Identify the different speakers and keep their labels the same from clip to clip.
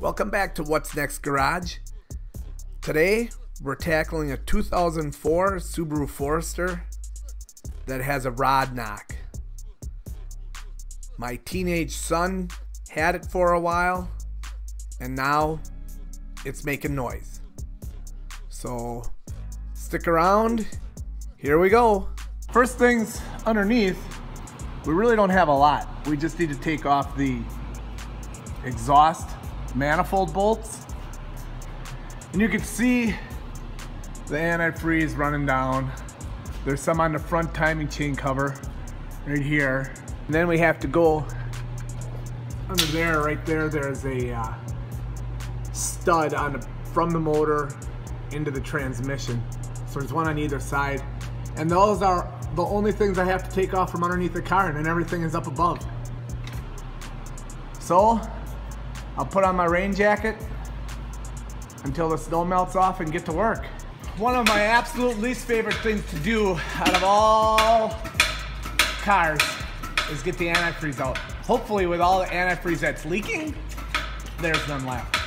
Speaker 1: Welcome back to What's Next Garage. Today we're tackling a 2004 Subaru Forester that has a rod knock. My teenage son had it for a while and now it's making noise. So stick around, here we go. First things underneath, we really don't have a lot. We just need to take off the exhaust manifold bolts. And you can see the antifreeze running down. There's some on the front timing chain cover right here. And then we have to go under there, right there, there's a stud from the motor into the transmission. So there's one on either side. And those are the only things I have to take off from underneath the car, and then everything is up above. So I'll put on my rain jacket until the snow melts off and get to work. One of my absolute least favorite things to do out of all cars is get the antifreeze out. Hopefully with all the antifreeze that's leaking, there's none left.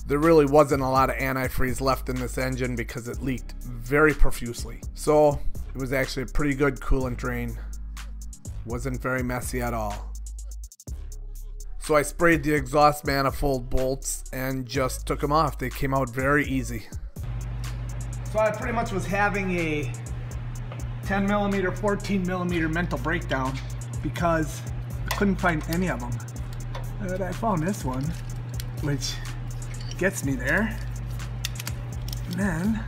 Speaker 1: There really wasn't a lot of antifreeze left in this engine because it leaked very profusely. So it was actually a pretty good coolant drain. Wasn't very messy at all. So I sprayed the exhaust manifold bolts and just took them off. They came out very easy. So I pretty much was having a 10mm, 14mm mental breakdown because I couldn't find any of them. But I found this one, which gets me there. And then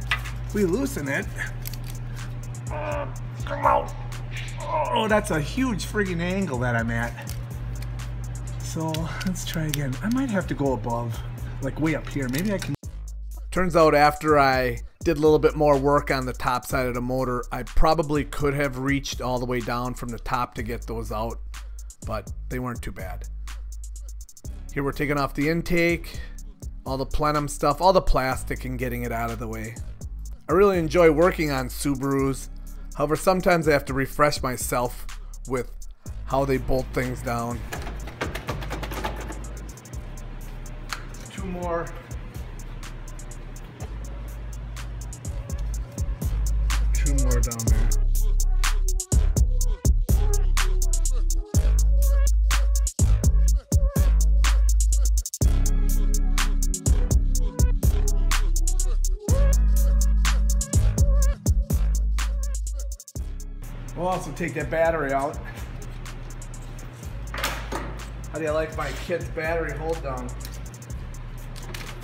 Speaker 1: we loosen it. Come out. Oh, that's a huge friggin' angle that I'm at. So let's try again. I might have to go above, like way up here. Maybe I can. Turns out after I did a little bit more work on the top side of the motor, I probably could have reached all the way down from the top to get those out, but they weren't too bad. Here we're taking off the intake, all the plenum stuff, all the plastic, and getting it out of the way. I really enjoy working on Subarus. However, sometimes I have to refresh myself with how they bolt things down. Two more. Two more down there. We'll also take that battery out. How do you like my kid's battery hold down?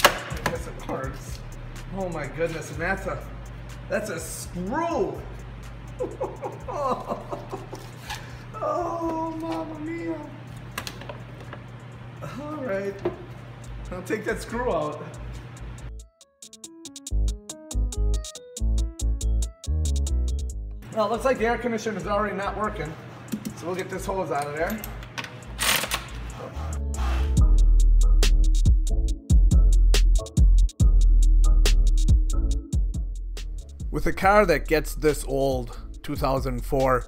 Speaker 1: I guess it works. Oh my goodness, and that's a screw! Oh, mamma mia. Alright, I'll take that screw out. Well, it looks like the air conditioner is already not working, so we'll get this hose out of there. With a car that gets this old, 2004,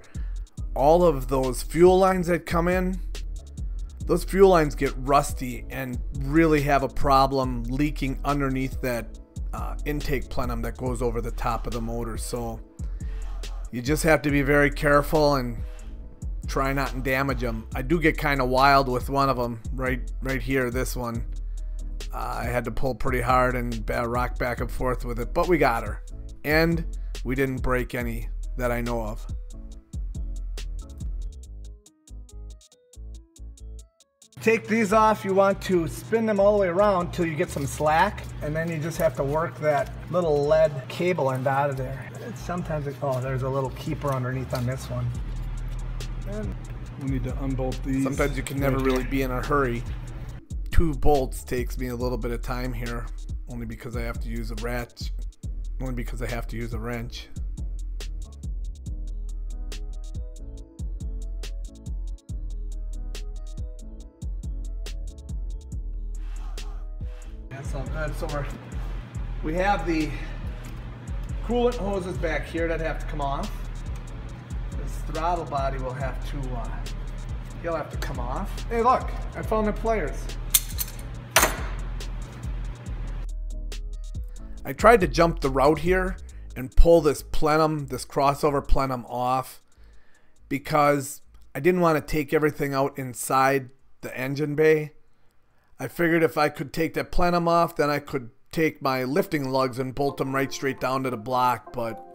Speaker 1: all of those fuel lines that come in, those fuel lines get rusty and really have a problem leaking underneath that intake plenum that goes over the top of the motor. So you just have to be very careful and try not to damage them. I do get kind of wild with one of them, right here, this one. I had to pull pretty hard and rock back and forth with it, but we got her. And we didn't break any that I know of. Take these off, you want to spin them all the way around till you get some slack, and then you just have to work that little lead cable end out of there. Sometimes oh, there's a little keeper underneath on this one. And we need to unbolt these. Sometimes you can never really be in a hurry. 2 bolts takes me a little bit of time here, only because I have to use a wrench. Only because I have to use a wrench. That's all good. So we have the coolant hoses back here that have to come off. There's throttle body will have to, he'll have to come off. Hey look, I found the pliers. I tried to jump the route here and pull this plenum, this crossover plenum off because I didn't want to take everything out inside the engine bay. I figured if I could take that plenum off, then I could take my lifting lugs and bolt them right straight down to the block, but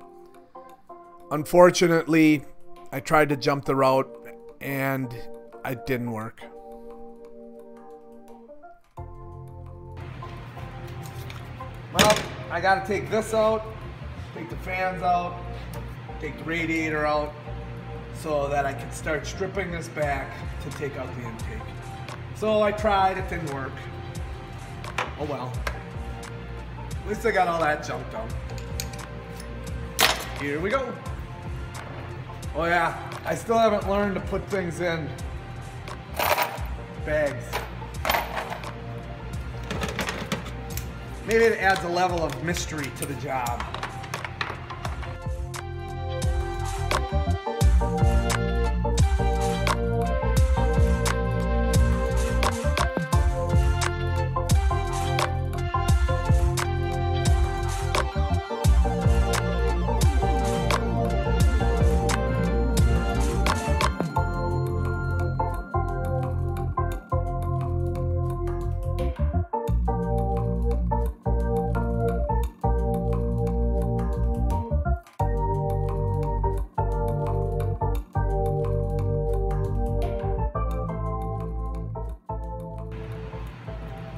Speaker 1: unfortunately, I tried to jump the route and it didn't work. Well, I gotta take this out, take the fans out, take the radiator out, so that I can start stripping this back to take out the intake. So I tried, it didn't work. Oh well. At least I got all that junk done. Here we go. Oh yeah, I still haven't learned to put things in bags. Maybe it adds a level of mystery to the job.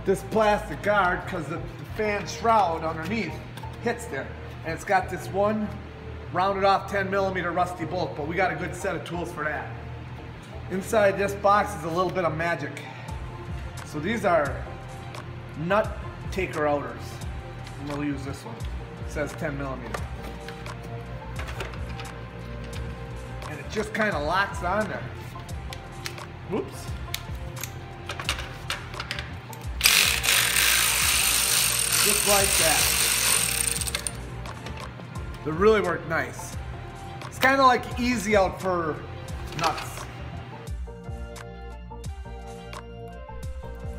Speaker 1: This plastic guard, because the fan shroud underneath hits there, and it's got this one rounded off 10mm rusty bolt, but we got a good set of tools for that. Inside this box is a little bit of magic. So these are nut taker outers. I'm gonna use this one. It says 10mm. And it just kind of locks on there. Whoops. Just like that. They really work nice. It's kind of like easy out for nuts.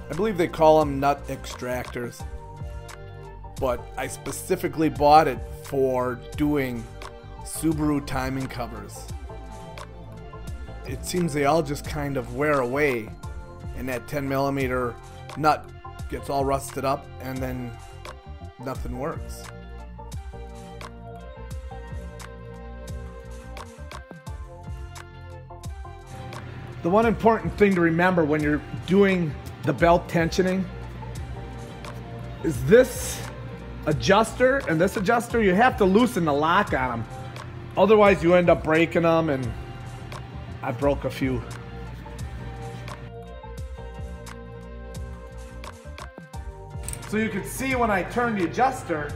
Speaker 1: I believe they call them nut extractors, but I specifically bought it for doing Subaru timing covers. It seems they all just kind of wear away, and that 10mm nut gets all rusted up, and then nothing works. The one important thing to remember when you're doing the belt tensioning is this adjuster and this adjuster, you have to loosen the lock on them. Otherwise you end up breaking them, and I broke a few. So you can see when I turn the adjuster,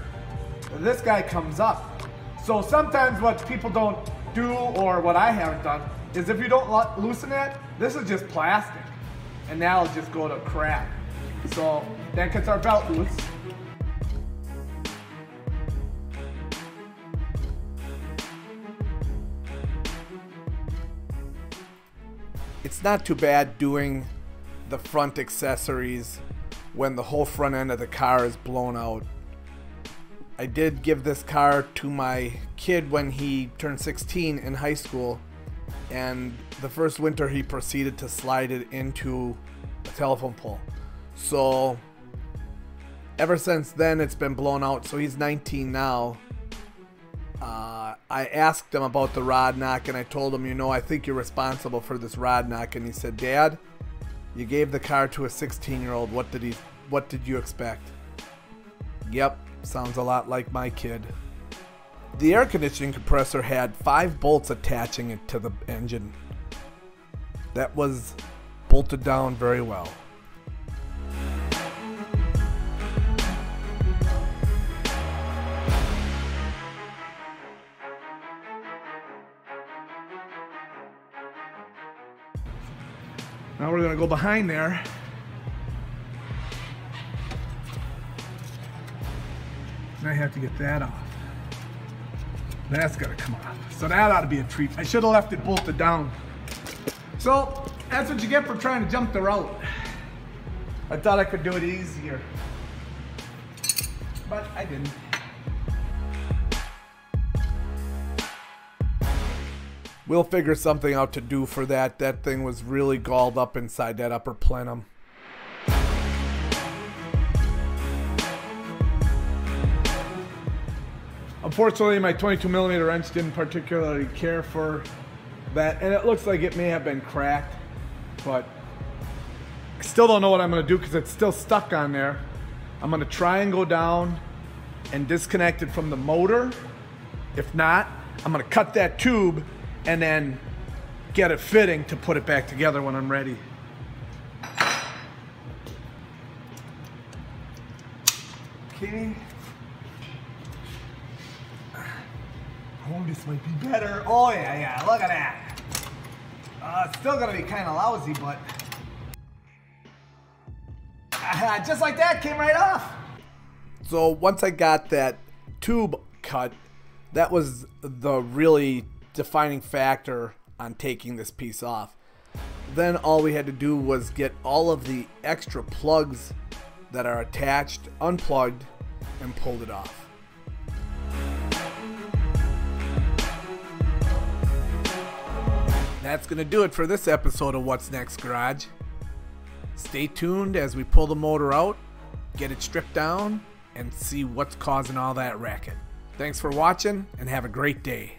Speaker 1: this guy comes up. So sometimes what people don't do, or what I haven't done, is if you don't loosen it, this is just plastic. And now it'll just go to crap. So that gets our belt loose. It's not too bad doing the front accessories when the whole front end of the car is blown out. I did give this car to my kid when he turned 16 in high school, and the first winter he proceeded to slide it into a telephone pole. So ever since then it's been blown out. So he's 19 now. I asked him about the rod knock, and I told him, you know, I think you're responsible for this rod knock. And he said, Dad, you gave the car to a 16-year-old. What did you expect? Yep, sounds a lot like my kid. The air conditioning compressor had 5 bolts attaching it to the engine. That was bolted down very well. Now we're gonna go behind there. And I have to get that off. That's gonna come off. So that ought to be a treat. I should have left it bolted down. So that's what you get for trying to jump the route. I thought I could do it easier, but I didn't. We'll figure something out to do for that. That thing was really galled up inside that upper plenum. Unfortunately, my 22mm wrench didn't particularly care for that, and it looks like it may have been cracked, but I still don't know what I'm going to do because it's still stuck on there. I'm going to try and go down and disconnect it from the motor. If not, I'm going to cut that tube and then get it fitting to put it back together when I'm ready. Okay. Oh, this might be better. Oh yeah, look at that. It's still gonna be kind of lousy, but just like that, came right off. So once I got that tube cut, that was the really defining factor on taking this piece off. Then all we had to do was get all of the extra plugs that are attached unplugged and pulled it off. That's gonna do it for this episode of What's Next Garage. Stay tuned as we pull the motor out, get it stripped down, and see what's causing all that racket. Thanks for watching and have a great day.